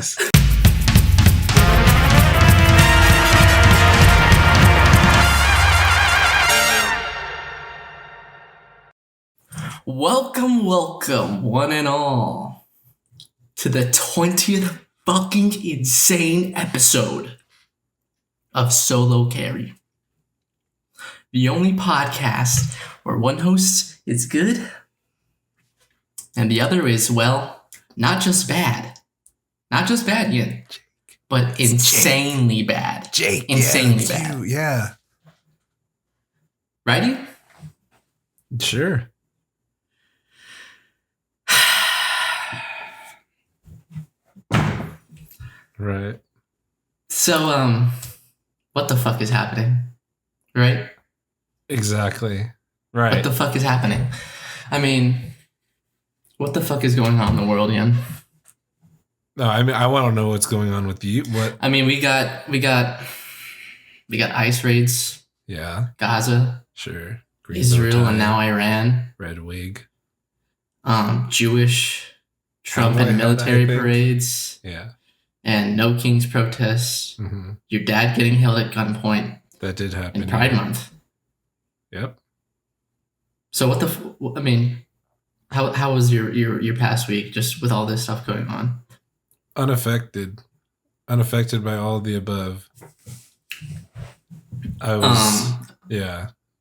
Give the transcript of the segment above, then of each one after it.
business. Welcome, one and all, to the 20th fucking insane episode of Solo Carry. The only podcast where one host is good and the other is, well, not just bad. Not just bad, Ian, but insanely bad. Jake. Insanely bad. You, yeah. Right, Ian? Sure. Right. So, what the fuck is happening? Right? Exactly. Right. What the fuck is happening? I mean, what the fuck is going on in the world, Ian? No, I mean, I want to know what's going on with you. What? I mean, we got ICE raids. Yeah. Gaza. Sure. Green Israel and now Iran. Red wig. Jewish Trump and military parades. Yeah. And No Kings protests. Mm-hmm. Your dad getting held at gunpoint. That did happen. In Pride Month. Yep. So what I mean, how was your past week just with all this stuff going on? Unaffected by all of the above. I was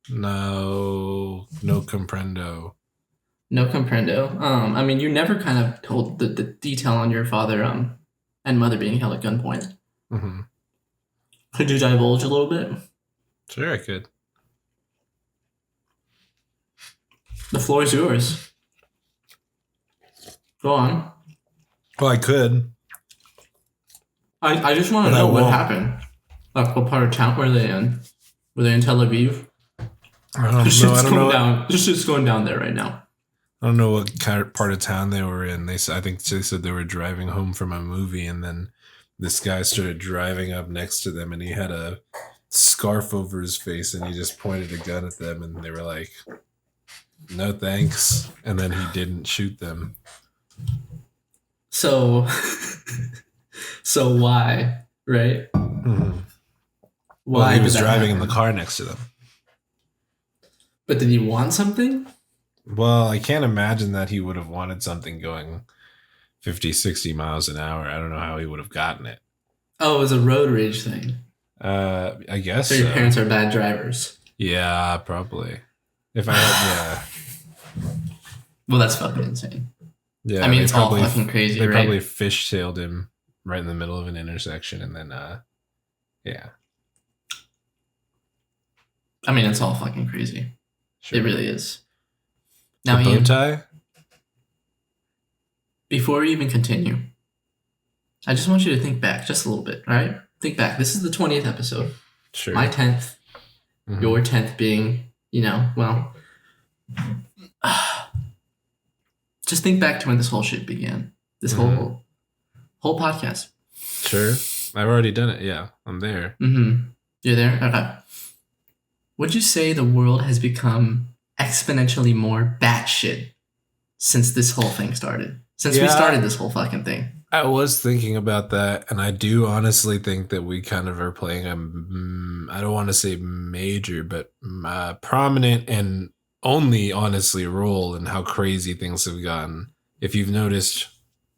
no comprendo. No comprendo. I mean, you never kind of told the detail on your father and mother being held at gunpoint. Mm-hmm. Could you divulge a little bit? Sure, I could. The floor is yours. Go on. Well, I could. I just want to know what happened. Like, what part of town were they in? Were they in Tel Aviv? I don't know. This shit's going down there right now. I don't know what kind of part of town they were in. I think they said they were driving home from a movie, and then this guy started driving up next to them, and he had a scarf over his face, and he just pointed a gun at them, and they were like, "No thanks," and then he didn't shoot them. So why, right? Mm-hmm. Why? Well, he was driving in the car next to them. But did he want something? Well, I can't imagine that he would have wanted something going 50, 60 miles an hour. I don't know how he would have gotten it. Oh, it was a road rage thing. I guess so. Your parents are bad drivers. Yeah, probably. If I had, yeah. Well, that's fucking insane. Yeah, I mean, it's all fucking crazy, They right? probably fishtailed him right in the middle of an intersection, and then, yeah. I mean, it's all fucking crazy. Sure. It really is. Now, the bow tie? Before we even continue, I just want you to think back just a little bit, all right? Think back. This is the 20th episode. Sure. My 10th. Mm-hmm. Your 10th being, just think back to when this whole shit began. This whole podcast. Sure. I've already done it. Yeah, I'm there. Mm-hmm. You're there? Okay. Would you say the world has become exponentially more batshit since this whole thing started? Since we started this whole fucking thing? I was thinking about that, and I do honestly think that we kind of are playing I don't want to say major, but prominent and only honestly role in how crazy things have gotten. If you've noticed,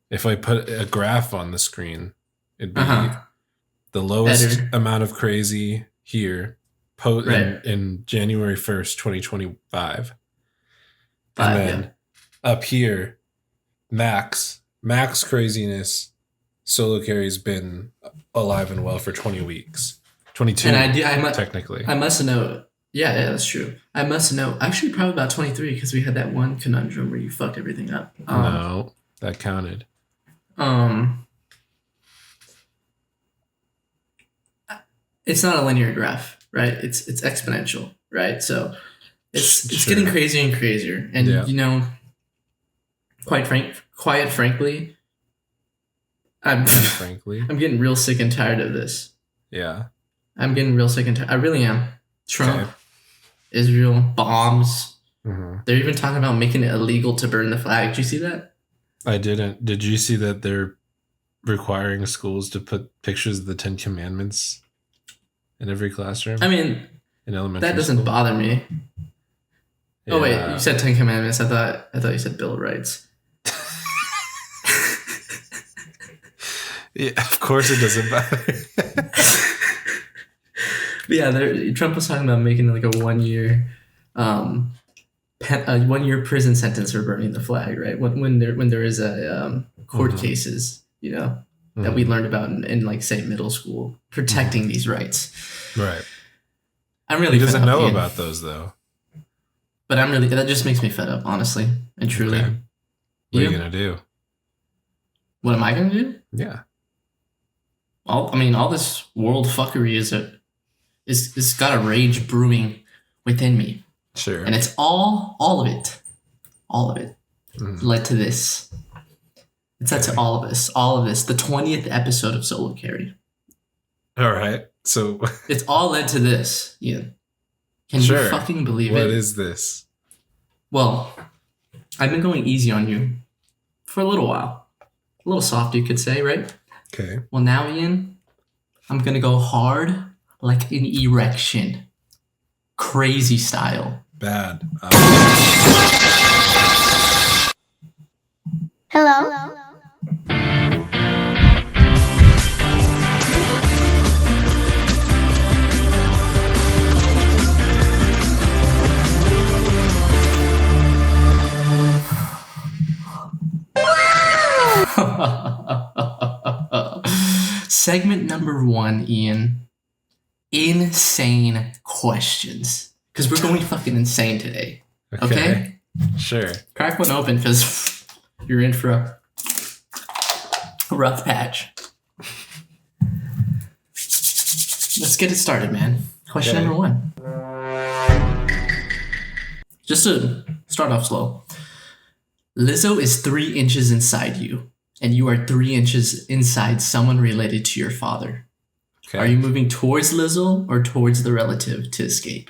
if I put a graph on the screen, it'd be the lowest amount of crazy here in January 1st, 2025. And then up here, max craziness, Solo Carry's been alive and well for 20 weeks. 22, and technically. I must know. Yeah, that's true. I must know. Actually, probably about 23 because we had that one conundrum where you fucked everything up. No, that counted. It's not a linear graph, right? It's exponential, right? So it's getting crazier and crazier. And frankly, I'm getting real sick and tired of this. Yeah. I'm getting real sick and tired. I really am. Trump, Israel, bombs. Mm-hmm. They're even talking about making it illegal to burn the flag. Did you see that? I didn't. Did you see that they're requiring schools to put pictures of the Ten Commandments in every classroom? I mean, in elementary that doesn't school? bother me. Yeah. Oh wait, you said Ten Commandments. I thought you said Bill of Rights. Yeah, of course it doesn't bother. But yeah, Trump was talking about making like a 1 year, 1 year prison sentence for burning the flag, right? When there is a court cases, that we learned about in like say middle school, protecting these rights. Right. I'm really. He doesn't know about those though. But that just makes me fed up, honestly and truly. Okay. What are you gonna do? What am I gonna do? Yeah. All this world fuckery is got a rage brewing within me. Sure. And it's all of it led to this. It's led to all of this, the 20th episode of Solo Carry. All right. So it's all led to this, Ian. Can you fucking believe it? What is this? Well, I've been going easy on you for a little while. A little soft, you could say, right? Okay. Well, now, Ian, I'm going to go hard like an erection. Crazy style. Bad. Hello? Segment number 1, Ian. Insane questions. Because we're going fucking insane today. Okay? Sure. Crack one open because you're in for a rough patch. Let's get it started, man. Question number 1. Just to start off slow. Lizzo is 3 inches inside you, and you are 3 inches inside someone related to your father. Okay. Are you moving towards Lizzo or towards the relative to escape?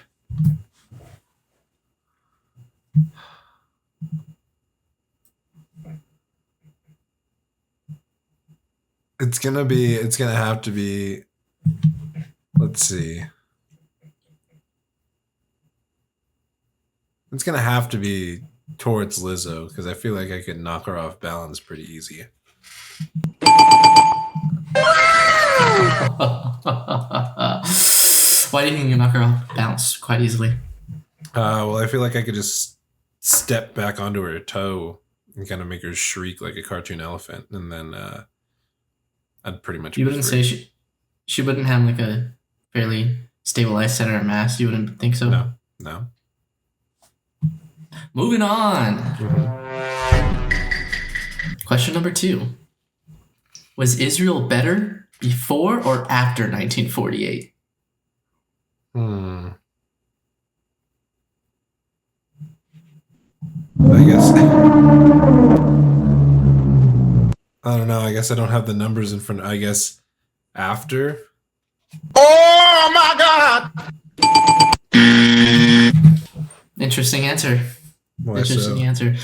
It's gonna have to be, let's see. It's gonna have to be towards Lizzo because I feel like I could knock her off balance pretty easy. Why do you think you knock her off balance quite easily? Well, I feel like I could just step back onto her toe and kind of make her shriek like a cartoon elephant, and then I'd pretty much. You wouldn't say she wouldn't have like a fairly stabilized center of mass. You wouldn't think so? No. Moving on. Question number 2. Was Israel better before or after 1948? I guess. I don't know. I guess I don't have the numbers in front. I guess after. Oh my God! Interesting answer. Why Interesting answer.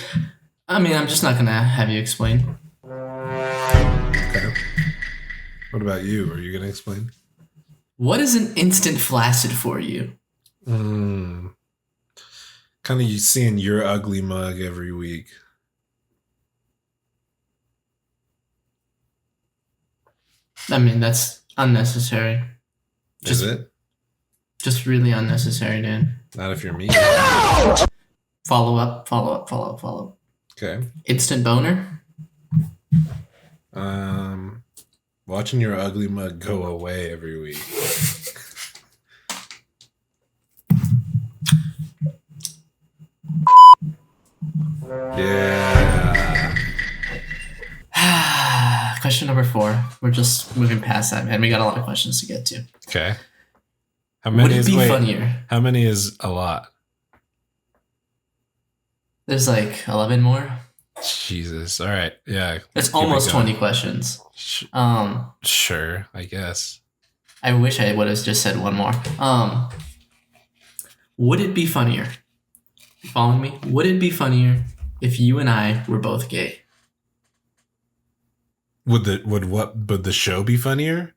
I mean, I'm just not gonna have you explain. Okay. What about you? Are you gonna explain? What is an instant flaccid for you? Kind of you seeing your ugly mug every week. I mean, that's unnecessary. Is it? Just really unnecessary, dude. Not if you're me. Follow up. Okay. Instant boner? Watching your ugly mug go away every week. Yeah. Question number 4. We're just moving past that, man. We got a lot of questions to get to. Okay. How many Would it be funnier? How many is a lot? There's like 11 more. Jesus. All right. Yeah. It's almost 20 questions. Sure, I guess. I wish I would have just said one more. Would it be funnier? You following me? Would it be funnier if you and I were both gay? Would the show be funnier?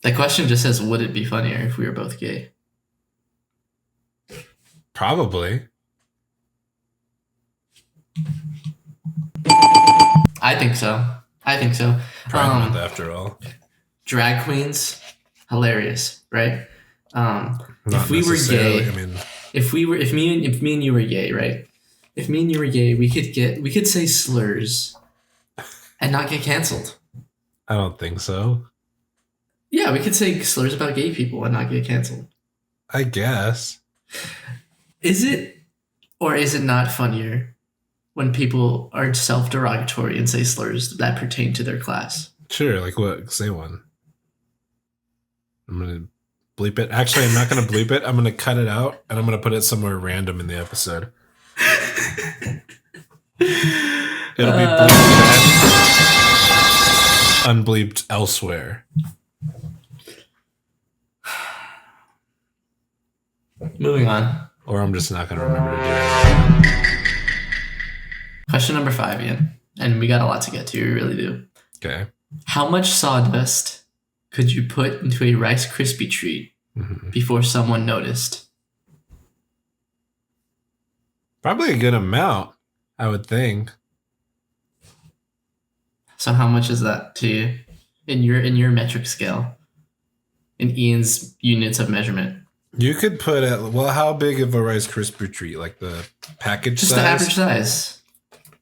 The question just says, would it be funnier if we were both gay? Probably. I think so. Pride Month after all. Drag queens, hilarious, right? Not If we were necessarily, gay, I mean, if me and you were gay, right? If me and you were gay, we could say slurs and not get canceled. I don't think so. Yeah, we could say slurs about gay people and not get canceled. I guess. Is it or is it not funnier when people are self-derogatory and say slurs that pertain to their class? Sure, like what? Say one. I'm gonna bleep it. Actually, I'm not gonna bleep it. I'm gonna cut it out and I'm gonna put it somewhere random in the episode. It'll be bleeped and unbleeped elsewhere. Moving on. Or I'm just not gonna remember to do it. Question number 5, Ian. And we got a lot to get to, we really do. Okay. How much sawdust could you put into a Rice Krispie treat before someone noticed? Probably a good amount, I would think. So how much is that to you in your metric scale? In Ian's units of measurement? You could put it. Well, how big of a Rice Krispie treat? Like the package Just size? the average size.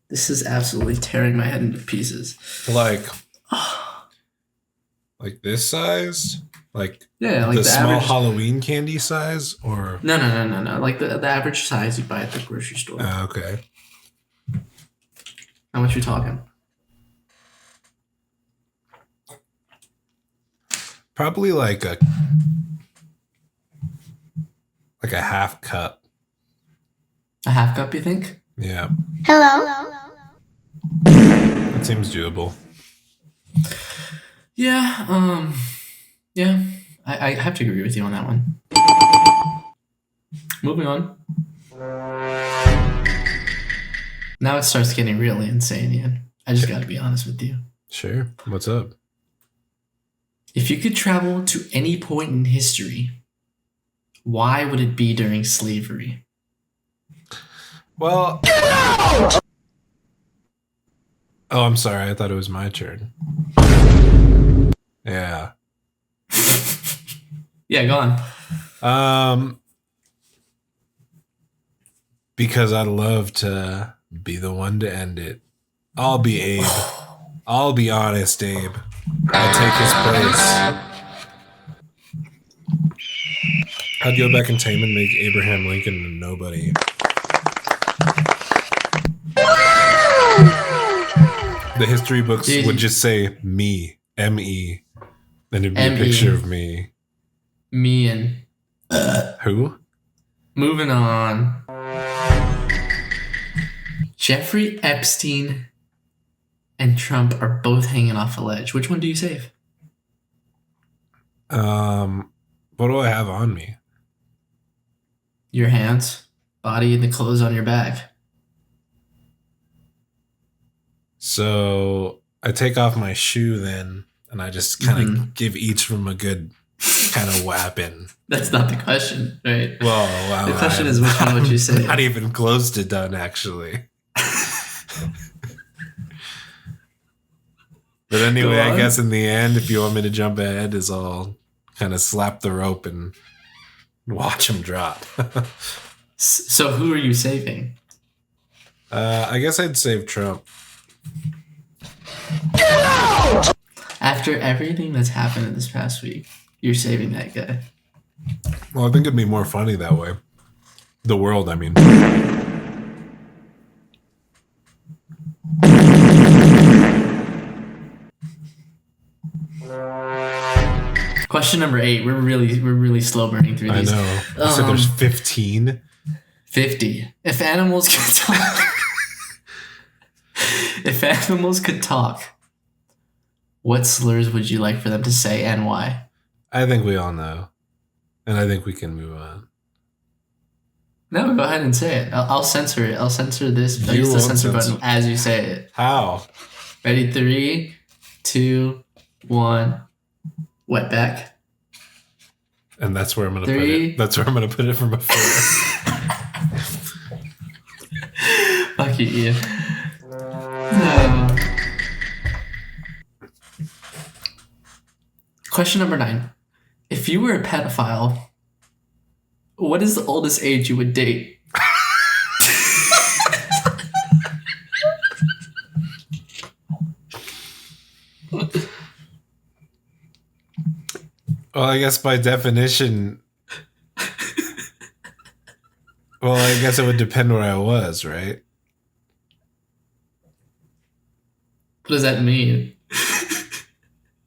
This is absolutely tearing my head into pieces. Like this size? Like Yeah, like the the small average. Halloween candy size? Or No. Like the average size you buy at the grocery store. okay. How much you talking? Probably like a half cup. A half cup, you think? Yeah, Hello. that seems doable. Yeah, yeah. I have to agree with you on that one. Moving on. Now it starts getting really insane, Ian. I just gotta be honest with you. Sure. What's up? If you could travel to any point in history, why would it be during slavery? Well. Oh, I'm sorry. I thought it was my turn. Yeah. Yeah, go on. Because I'd love to be the one to end it. I'll be Abe. I'll be honest, Abe. I'll take his place. I'd go back in time and make Abraham Lincoln a nobody. The history books Dude. would just say me, M-E. Then it'd be a M.E.. picture of me. Me and Who? moving on. Jeffrey Epstein and Trump are both hanging off a ledge. Which one do you save? What do I have on me? Your hands, body, and the clothes on your back. So I take off my shoe then, and I just kind of give each of them a good kind of whapping. That's not the question, right? Well, wow. The question is, which one would you say? Not even close to done, actually. But anyway, Go I on. guess in the end, if you want me to jump ahead, is I'll kind of slap the rope and watch him drop. So who are you saving? I guess I'd save Trump. After everything that's happened in this past week, you're saving that guy. Well, I think it'd be more funny that way. The world, I mean. Question number 8. We're really slow burning through I these. know. You said there's 15. 50. If animals could talk. If animals could talk, what slurs would you like for them to say and why? I think we all know. And I think we can move on. No, go ahead and say it. I'll censor it. I'll censor this. I'll You use the won't censor censor. button as you say it. How? Ready? 3, 2, 1. Wetback. And that's where I'm gonna put 3. it. That's where I'm gonna put it for my four. Fuck you, Ian. Question number 9. If you were a pedophile, what is the oldest age you would date? Well, I guess by definition. Well, I guess it would depend where I was, right? What does that mean?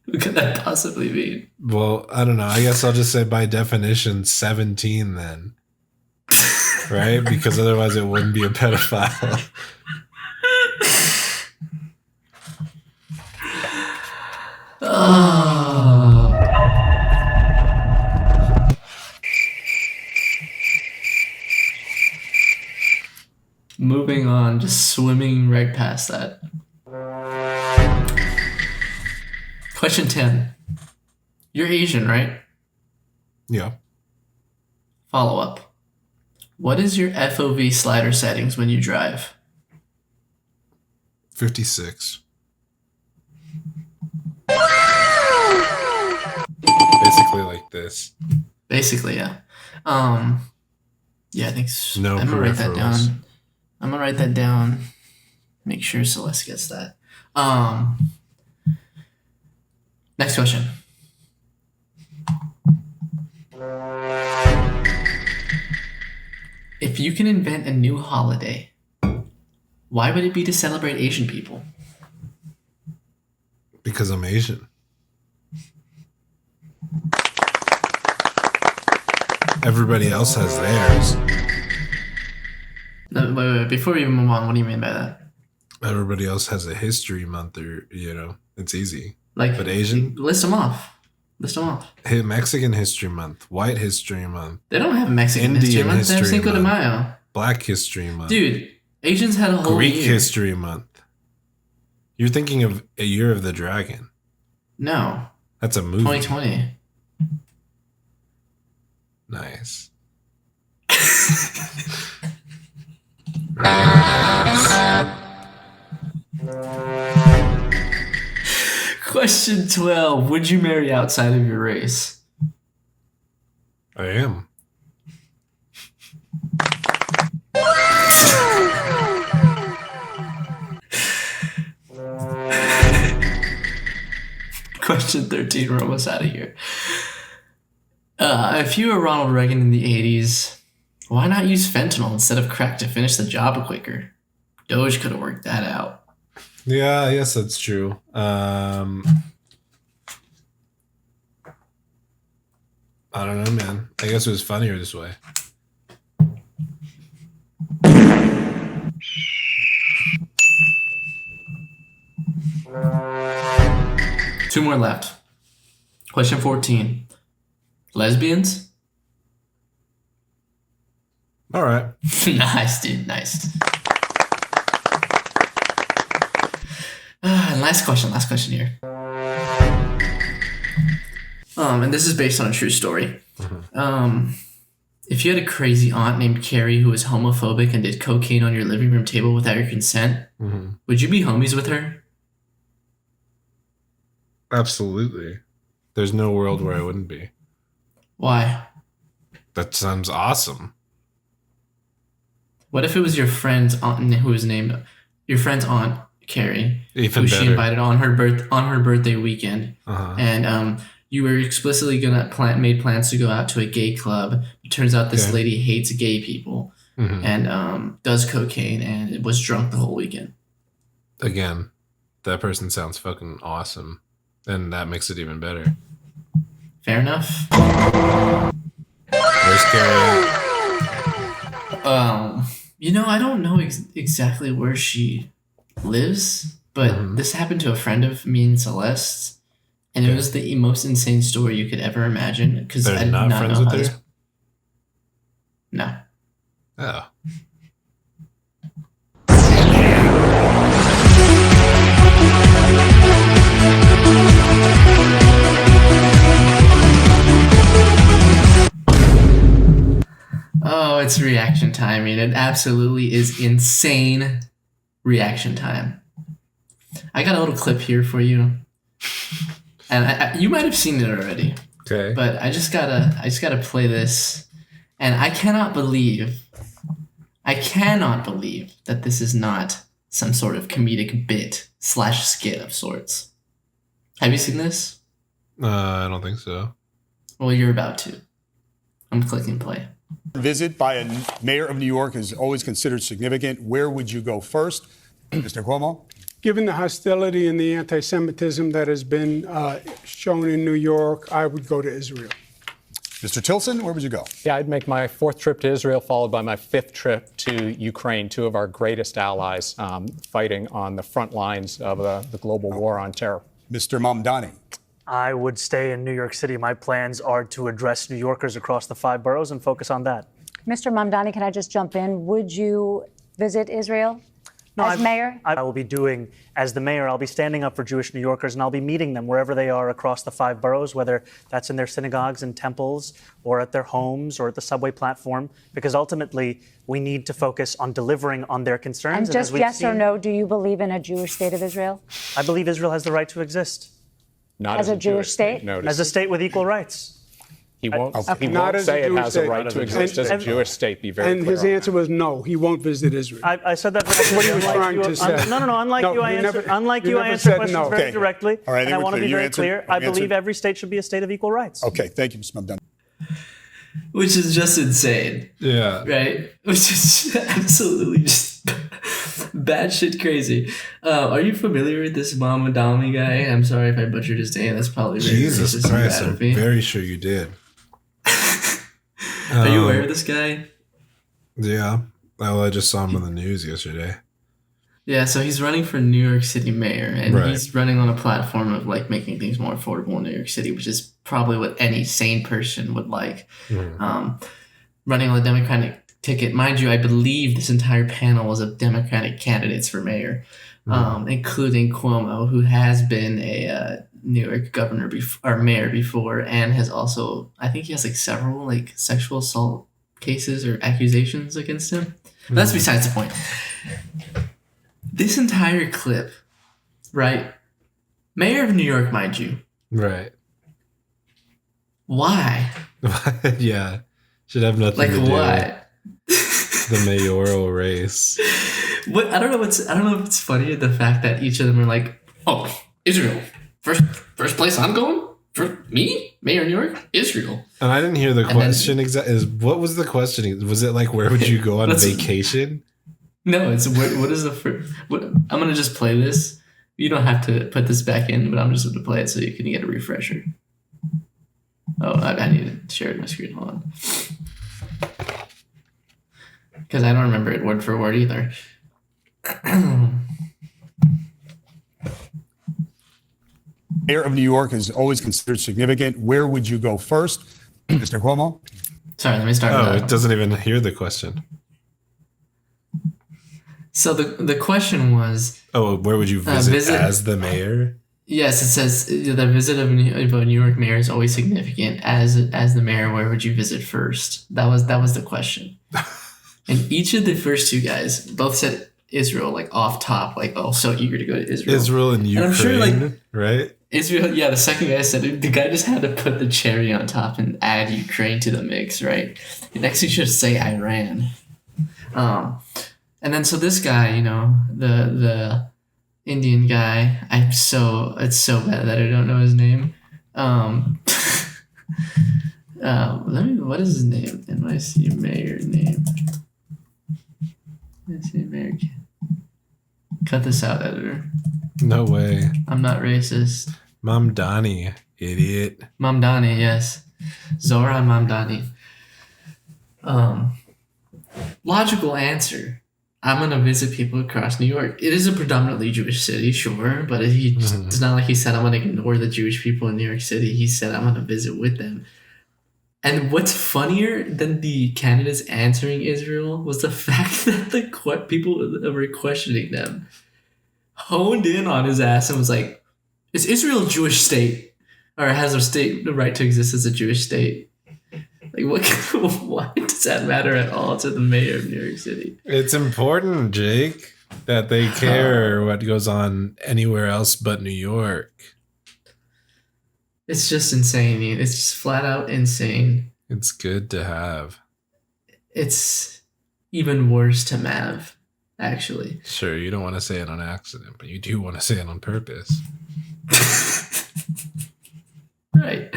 What could that possibly mean? Well, I don't know. I guess I'll just say by definition 17 then. Right? Because otherwise it wouldn't be a pedophile. Moving on, just swimming right past that. Question 10. You're Asian, right? Yeah. Follow up. What is your FOV slider settings when you drive? 56. Basically like this. Basically, yeah. Yeah, I think so. No I'm gonna write that peripherals. down. I'm gonna write that down. Make sure Celeste gets that. Next question. If you can invent a new holiday, why would it be to celebrate Asian people? Because I'm Asian. Everybody else has theirs. No, wait. Before we even move on, what do you mean by that? Everybody else has a history month, or it's easy. Like, But Asian? List them off. Hey, Mexican History Month, White History Month, They don't have Mexican Indian history month. They have History Cinco de Month. Mayo. Black History Month, Dude, Asians had a whole Greek year. History Month. You're thinking of A Year of the Dragon. No, That's a movie. 2020. Nice. Question 12. Would you marry outside of your race? I am. Question 13. We're almost out of here. If you were Ronald Reagan in the 80s, why not use fentanyl instead of crack to finish the job quicker? Doge could have worked that out. Yeah, I guess that's true. I don't know, man. I guess it was funnier this way. Two more left. Question 14. Lesbians? All right. Nice, dude. Nice. And last question here. And this is based on a true story. If you had a crazy aunt named Carrie who was homophobic and did cocaine on your living room table without your consent, would you be homies with her? Absolutely. There's no world where I wouldn't be. Why? That sounds awesome. What if it was your friend's aunt who was named your friend's aunt Carrie, Even who better. she invited on her birthday weekend, Uh-huh. and you were explicitly made plans to go out to a gay club. It turns out this Okay. lady hates gay people Mhm. and does cocaine and was drunk the whole weekend. Again, that person sounds fucking awesome. And that makes it even better. Fair enough. Where's Carrie? I don't know exactly where she lives, but Mhm. this happened to a friend of me and Celeste, and it Okay. was the most insane story you could ever imagine. Because They're I did not not friends know with how her? this. No. Oh. Oh, it's reaction time. I mean, it absolutely is insane reaction time. I got a little clip here for you, and you might have seen it already. Okay. But I just gotta play this, and I cannot believe that this is not some sort of comedic bit / skit of sorts. Have you seen this? I don't think so. Well, you're about to. I'm clicking play. Visit by a mayor of New York is always considered significant. Where would you go first? Mr. Cuomo? Given the hostility and the anti-Semitism that has been shown in New York, I would go to Israel. Mr. Tilson, where would you go? Yeah, I'd make my 4th trip to Israel, followed by my 5th trip to Ukraine, 2 of our greatest allies fighting on the front lines of the global war on terror. Mr. Mamdani? I would stay in New York City. My plans are to address New Yorkers across the 5 boroughs and focus on that. Mr. Mamdani, can I just jump in? Would you visit Israel as mayor? I will be doing, as the mayor, I'll be standing up for Jewish New Yorkers, and I'll be meeting them wherever they are across the 5 boroughs, whether that's in their synagogues and temples or at their homes or at the subway platform, because ultimately we need to focus on delivering on their concerns. And just yes or no, do you believe in a Jewish state of Israel? I believe Israel has the right to exist. Not As a Jewish state? Notice. As a state with equal rights. He won't, he Not won't as a say it Jewish has a state. right to exist as a Jewish state. Be very And clear his on answer that. was no, he won't visit Israel. I said that very what he was clearly. trying to say. No. Unlike No, you, I you answer, never- unlike you you, I never answer said questions no. very Okay. directly. All right, I think and I we're want to clear. be You very answered- clear. I you believe answered- every state should be a state of equal rights. Okay, thank you, Mr. Mamdani. Which is just insane, Yeah. right? Which is absolutely just batshit crazy. Are you familiar with this Mamadami guy? I'm sorry if I butchered his name. That's probably very Jesus racist and Christ, bad I'm of me. very sure you did. Are you aware of this guy? Yeah. Well, I just saw him on the news yesterday. Yeah, so he's running for New York City mayor, and Right. he's running on a platform of like making things more affordable in New York City, which is probably what any sane person would like. Running on the Democratic ticket, mind you, I believe this entire panel was of Democratic candidates for mayor, including Cuomo, who has been a New York governor or mayor before, and has also, I think he has like several like sexual assault cases or accusations against him. But that's besides the point. This entire clip, right? Mayor of New York, mind you. Right. Why? Yeah. Should have nothing Like to do what? with the mayoral race. What I don't know if it's funny the fact that each of them are like, oh, Israel. First place I'm going? For me? Mayor of New York? Israel. And I didn't hear the then- question exactly. What was the question? Was it like, where would you go on Let's- vacation? No, it's what is the first I'm gonna just play this. You don't have to put this back in, but I'm just gonna play it so you can get a refresher. Oh, I need to share my screen. Hold on. Because I don't remember it word for word either. Mayor of New York is always considered significant. Where would you go first? Mr. Cuomo? Sorry, let me start. Oh, with it doesn't even hear the question. So the question was, Oh, where would you visit, visit- as the mayor? yes, it says the visit of a New York mayor is always significant. As the mayor, where would you visit first? That was the question. And each of the first two guys both said Israel, like off top, like oh, so eager to go to Israel. Israel and Ukraine, I'm sure, like- right? Israel, yeah. The second guy said it, the guy just had to put the cherry on top and add Ukraine to the mix, right? Next, he should say Iran. And then so this guy, you know, the Indian guy, it's so bad that I don't know his name. What is his name? NYC mayor name. NYC mayor. Cut this out, editor. No way. I'm not racist. Mamdani, idiot. Mamdani, yes. Zohran Mamdani. Logical answer. I'm going to visit people across New York. It is a predominantly Jewish city, sure, but it's not like he said, I'm going to ignore the Jewish people in New York City. He said, I'm going to visit with them. And what's funnier than the candidates answering Israel was the fact that the people that were questioning them honed in on his ass and was like, is Israel a Jewish state? Or has a state the right to exist as a Jewish state? Like, what? Why does that matter at all to the mayor of New York City? It's important, Jake, that they care what goes on anywhere else but New York. It's just insane. Ian. It's just flat out insane. It's good to have. It's even worse to Mav, actually. Sure, you don't want to say it on accident, but you do want to say it on purpose. Right.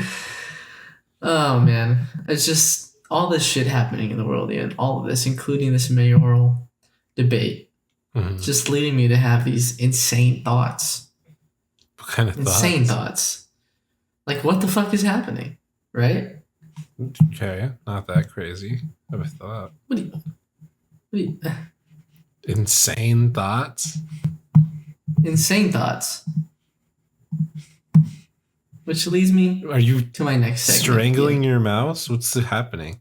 Oh, man. It's just all this shit happening in the world, Ian. All of this, including this mayoral debate, Mhm. just leading me to have these insane thoughts. What kind of Insane thoughts? thoughts. Like, what the fuck is happening? Right? Okay, not that crazy of a thought. What do you Insane thoughts? insane thoughts. Which leads me Are you to my next segment. strangling your mouse? What's happening?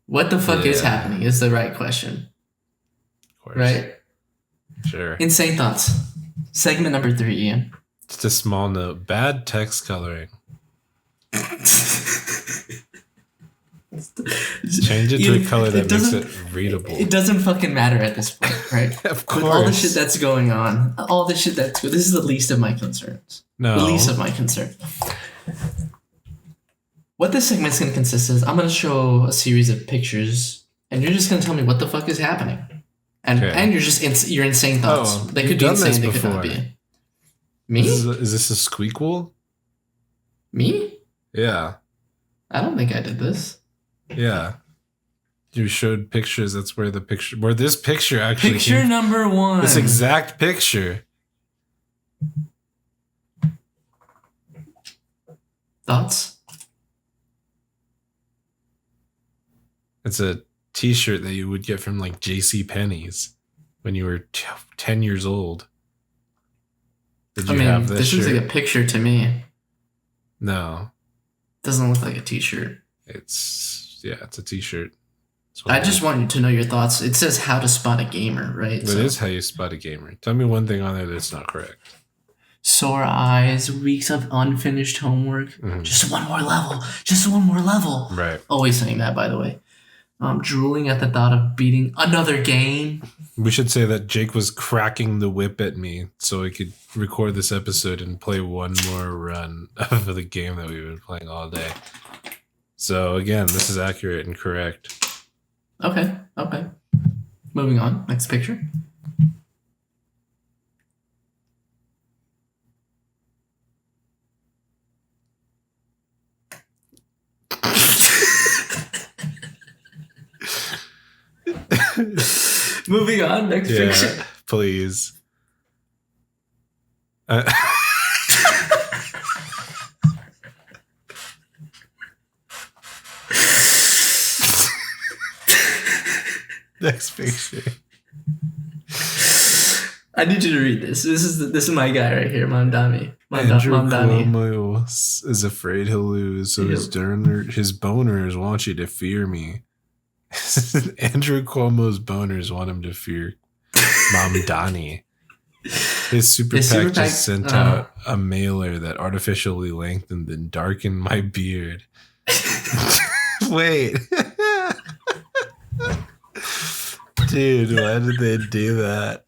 What the fuck is Yeah. happening is the right question. Of course. Right? Sure. Insane thoughts. Segment number 3, Ian. Just a small note. Bad text coloring. Change it to Ian, a color that makes doesn't- it readable. It doesn't fucking matter at this point, right? Of With all the course. shit that's going on, all the shit that's this is the least of my concerns. No. The least of my concern. What this segment's gonna consist is I'm gonna show a series of pictures, and you're just gonna tell me what the fuck is happening, and Okay. and you're just your insane thoughts. Oh, They you've could be done this insane. They could not before. be. Me? Is this a squeakquel? Me? Yeah. I don't think I did this. Yeah. You showed pictures. That's where this picture actually Picture came. number 1. This exact picture. Thoughts? It's a t-shirt that you would get from like JC Penney's when you were 10 years old. Did you have this this shirt? looks like a picture to me. No. Doesn't look like a t-shirt. It's a t-shirt. It's what I it just is. want you to know your thoughts. It says how to spot a gamer, right? That is how you spot a gamer. Tell me one thing on there that's not correct. Sore eyes, weeks of unfinished homework. Mhm. Just one more level. Just one more level. Right. Always saying that, by the way. Drooling at the thought of beating another game. We should say that Jake was cracking the whip at me so I could record this episode and play one more run of the game that we've been playing all day. So again, this is accurate and correct. Okay. Moving on. Next picture. Moving on. Next picture. Yeah, please. Next picture. I need you to read this. This is my guy right here, Mamdani. Andrew Mamdani. Cuomo is afraid he'll lose, so his boners want you to fear me. Andrew Cuomo's boners want him to fear Mamdani. His super His PAC super PAC, just sent out a mailer that artificially lengthened and darkened my beard. Wait. Dude, why did they do that?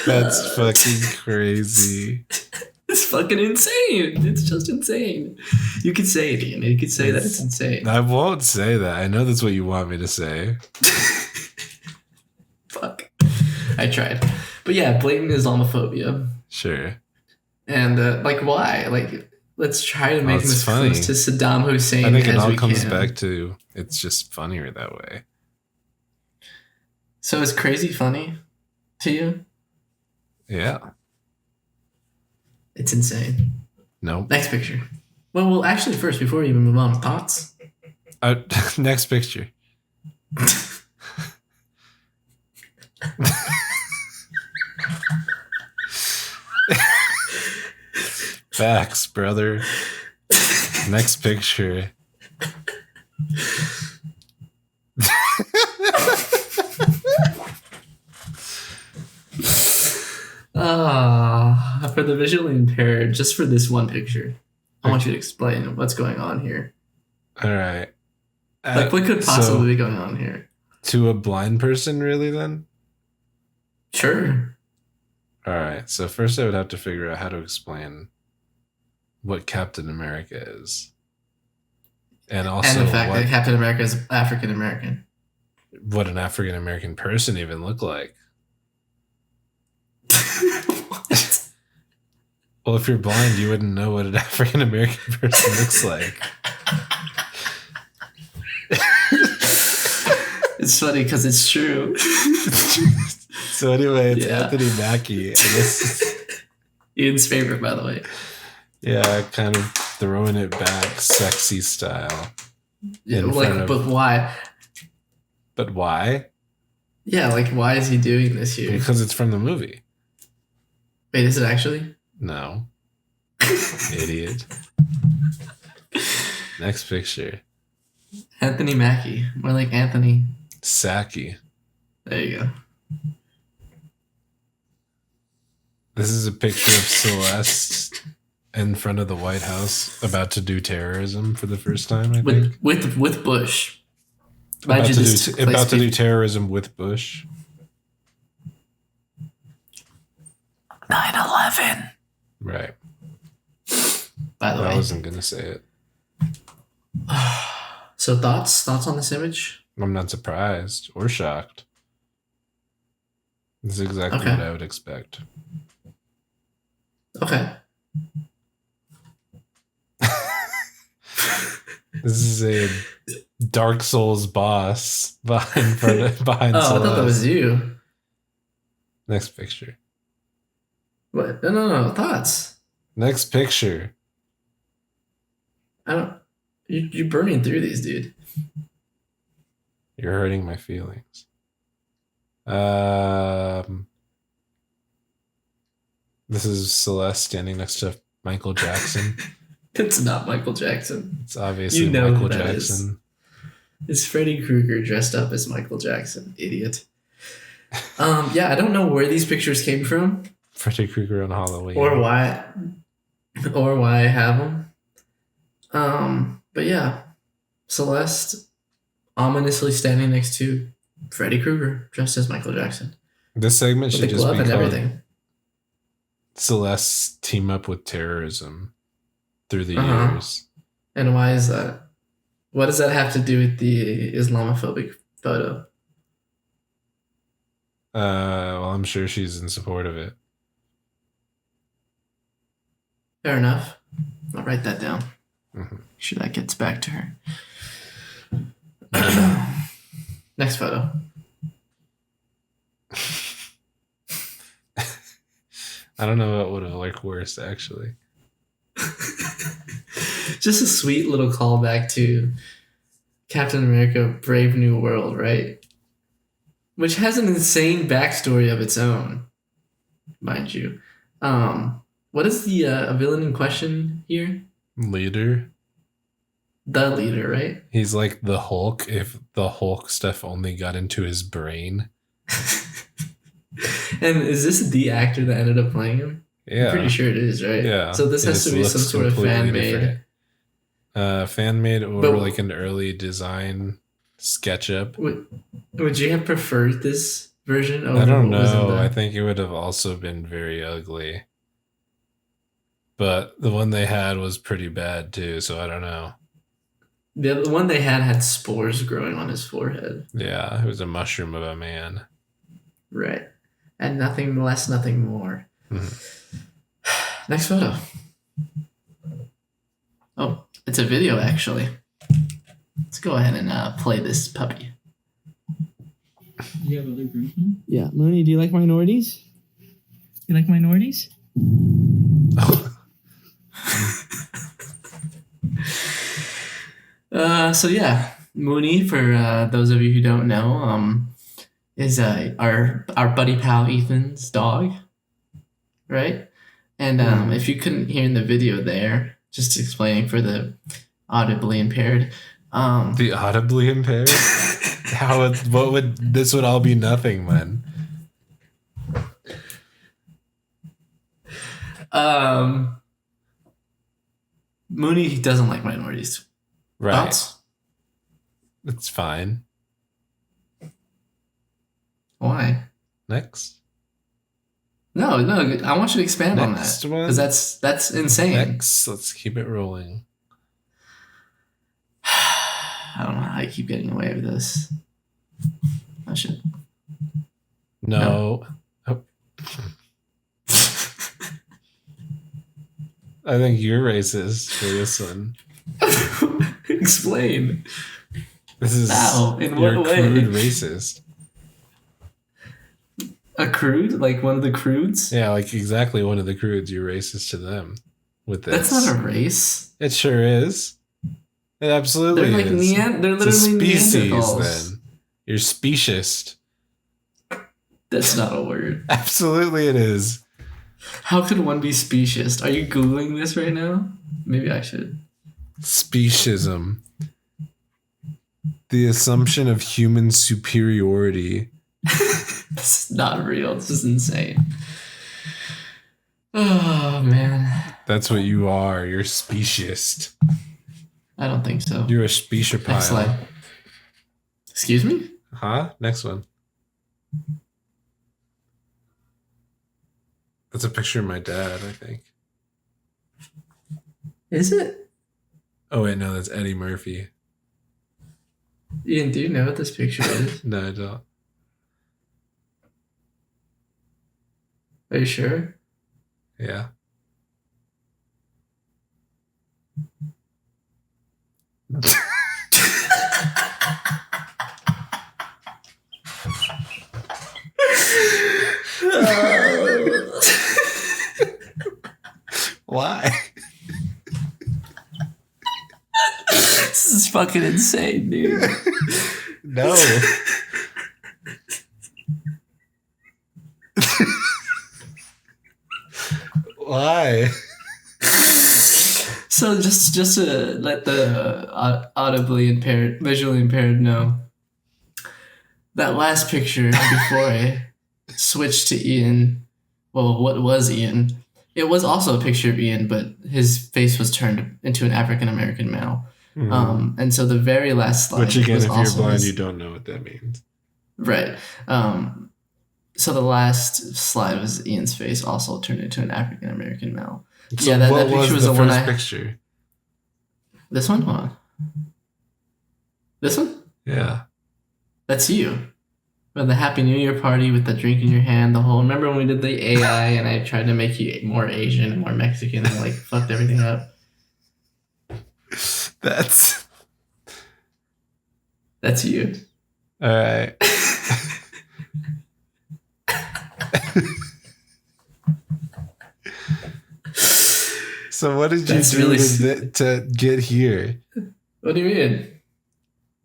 That's fucking crazy. It's fucking insane. It's just insane. You could say it, Ian. You could say that it's insane. I won't say that. I know that's what you want me to say. Fuck. I tried. But yeah, blatant Islamophobia. Sure. And, why? Let's try to make it's him as funny. close to Saddam Hussein I think it as all we comes can. back to it's just funnier that way. So it's crazy funny to you? Yeah. It's insane. Nope. Next picture. Well, actually, first, before we even move on, thoughts? Next picture. Facts, brother. Next picture. For the visually impaired, just for this one picture, I want you to explain what's going on here. All right. Like, what could possibly be going on here? To a blind person, really, then? Sure. All right. So first I would have to figure out how to explain what Captain America is. And also And the fact that Captain America is African American. what an African American person even look like. What? Well, if you're blind, you wouldn't know what an African American person looks like. It's funny because it's true. So anyway, it's Yeah. Anthony Mackie. And this is, Ian's favorite, by the way. yeah, kind of throwing it back, sexy style. Yeah, In like, front of- but why? But why? Yeah, like, why is he doing this here? Because it's from the movie. Wait, is it actually? No. Idiot. Next picture. Anthony Mackie. More like Anthony. Saki. There you go. This is a picture of Celeste in front of the White House about to do terrorism for the first time, I think. With Bush. About Mind you, to, this do, took place about to do terrorism with Bush. 9/11. Right. By the I way. wasn't going to say it. So thoughts on this image? I'm not surprised or shocked. This is exactly Okay. what I would expect. Okay. This is a Dark Souls boss behind Oh, I thought that was Celeste. you. Next picture. What? No. Thoughts. Next picture. I don't. You're burning through these, dude. You're hurting my feelings. This is Celeste standing next to Michael Jackson. It's not Michael Jackson. It's obviously You know who Michael that is. Jackson. It's Freddy Krueger dressed up as Michael Jackson. Idiot. Yeah, I don't know where these pictures came from Freddy Krueger on Halloween. or why I have them. But yeah, Celeste ominously standing next to Freddy Krueger dressed as Michael Jackson This segment with should the just glove be and called everything. Celeste's team up with terrorism through the Uh-huh. years. And why is that? What does that have to do with the Islamophobic photo? Well, I'm sure she's in support of it. Fair enough. I'll write that down. Mhm. Make sure that gets back to her. Next photo. I don't know what would have looked worse, actually. Just a sweet little callback to Captain America Brave New World, right? Which has an insane backstory of its own, mind you. What is the villain in question here? Leader. The leader, right? He's like the Hulk if the Hulk stuff only got into his brain. And is this the actor that ended up playing him? Yeah. I'm pretty sure it is, right? Yeah. So this It has to just be some looks sort of completely fan made. different. Fan made or But- like an early design SketchUp. Would you have preferred this version over I don't what was in know. the- I think it would have also been very ugly. But the one they had was pretty bad too, so I don't know. The one they had spores growing on his forehead. Yeah, it was a mushroom of a man. Right. And nothing less, nothing more. Next photo. Oh, it's a video actually. Let's go ahead and play this puppy. Do you have other groomsmen? Yeah, Mooney, do you like minorities? You like minorities? So yeah, Mooney, for those of you who don't know, is our buddy pal Ethan's dog, right? And if you couldn't hear in the video there, just explaining for the audibly impaired, The audibly impaired? What would this would all be nothing then? Mooney doesn't like minorities. Right. Thoughts? It's fine. Why? Next. No, I want you to expand on Next that one. because that's insane. Next, let's keep it rolling. I don't know how you keep getting away with this. I should. No. Oh. I think you're racist for this one. Explain. This is How? In you're what way? crude racist. A crude? Like one of the crudes? Yeah, like exactly one of the crudes. You're racist to them with this. That's not a race. It sure is. It absolutely They're like is. they're It's a literally species Neanderthals. then. You're speciesist. That's not a word. Absolutely it is. How could one be speciesist? Are you Googling this right now? Maybe I should. Speciesism. The assumption of human superiority. This is not real. This is insane. Oh, man. That's what you are. You're speciesist. I don't think so. You're a Next speciophile. slide. Excuse me? Huh? Next one. That's a picture of my dad, I think. Is it? Oh, wait, no, that's Eddie Murphy. Ian, do you know what this picture is? No, I don't. Are you sure? Yeah. Why? This is fucking insane, dude. No. Why? So just to let the audibly impaired, visually impaired know, that last picture before I switched to Ian, well, what was Ian? It was also a picture of Ian, but his face was turned into an African American male. And so the very last slide, Which again, was if you're also blind, his- you don't know what that means. right? So the last slide was Ian's face, also turned into an African American male. So Yeah, that what picture was was the the one first I- picture? This one, hold on. This one. Yeah. That's you. With the Happy New Year party with the drink in your hand, the whole. Remember when we did the AI and I tried to make you more Asian and more Mexican and like fucked everything up? That's you. all right. So what did you That's do really to get here? What do you mean?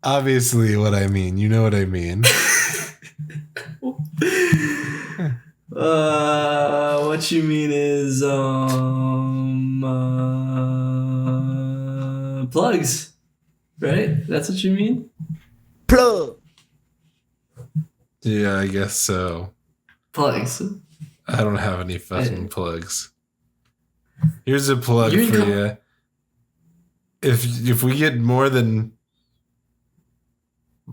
Obviously, what I mean. You know what I mean. What you mean is plugs, right? That's what you mean? Plug. Yeah, I guess so. Plugs. I don't have any fucking plugs. Here's a plug You're in for com- you. If we get more than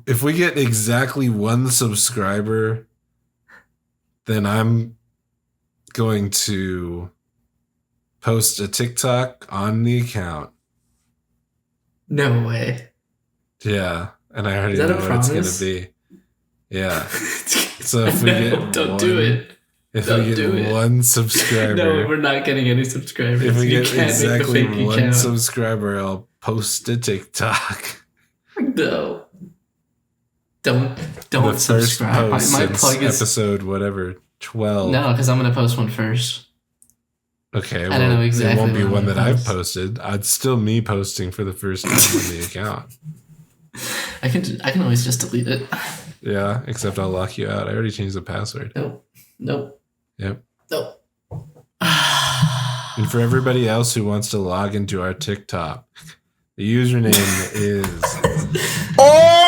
if we get exactly 1 subscriber, then I'm going to post a TikTok on the account. No way. Yeah, and I already Is that know a what it's promise? gonna be. Yeah. So if we get don't do it. If Don't we do get it. 1 subscriber, No, we're not getting any subscribers. if we You get can't exactly make the fake 1 account. subscriber, I'll post a TikTok. No. Don't The first subscribe. post My since plug is episode whatever 12. no, because I'm gonna post one first. Okay, I don't know exactly it won't be what I'm one gonna that I've post. posted. It's still me posting for the first time on the account. I can always just delete it. Yeah, except I'll lock you out. I already changed the password. Nope. Yep. Nope. And for everybody else who wants to log into our TikTok, the username is Oh